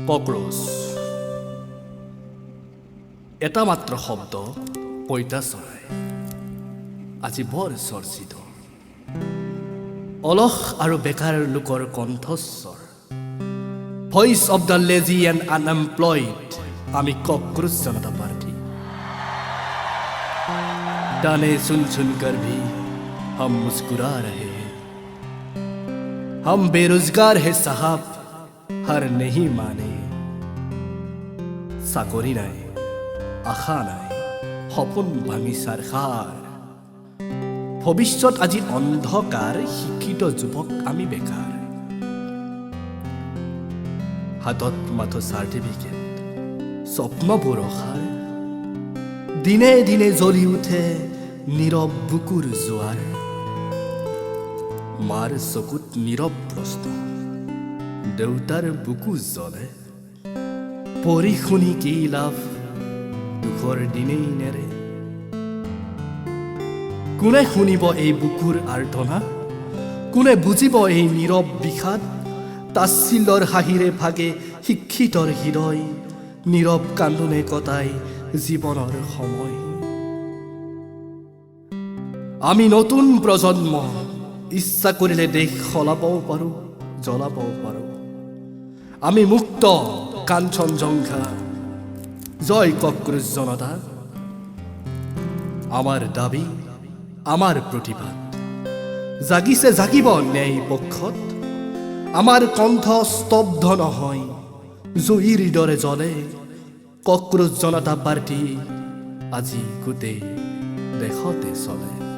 cockroach এটা মাত্ৰ শব্দ পইতা চৰাই আজি বৰ চৰ্চিত অলস আৰু বেকাৰ লোকৰ কণ্ঠস্বৰ voice of the lazy and unemployed আমি কক্ৰোচ জনতা পাৰ্টি गाने सुन सुन कर भी हम मुस्कुरा रहे हैं हम बेरोजगार है साहब हार नहीं माने চাকৰি নাই আশা নাই সপোন ভাঙি সাৰখাৰ ভৱিষ্যত আজি অন্ধকাৰ শিক্ষিত যুৱক আমি বেকাৰ হাতত মাথো চাৰ্টিফিকেট স্বপ্নবোৰ অসাৰ দিনে দিনে জ্বলি উঠে নীৰৱ বুকুৰ জোৱাৰ মাৰ চকুত নীৰৱ প্ৰশ্ন দেউতাৰ বুকু জ্বলে পঢ়ি শুনি কি লাভ দুখৰ দিনেই নেৰে কোনে শুনিব এই বুকুৰ আৰ্তনা কোনে বুজিব এই নীৰৱ বিষাদ তাচ্ছিল্যৰ হাঁহিৰে ভাগে শিক্ষিতৰ হৃদয় নীৰৱ কান্দোনে কটাই জীৱনৰ সময় আমি নতুন প্ৰজন্ম ইচ্ছা কৰিলে দেশ সলাবও পাৰোঁ জ্বলাবও পাৰোঁ আমি মুক্ত কাঞ্চনজংঘা জয় কক্ৰোচ জনতা আমাৰ দাবী আমাৰ প্ৰতিবাদ জাগিছে জাগিব ন্যায় পক্ষত আমাৰ কণ্ঠ স্তব্ধ নহয় জুইৰ দৰে জ্বলে কক্ৰোচ জনতা পাৰ্টি আজি গোটেই দেশতে চলে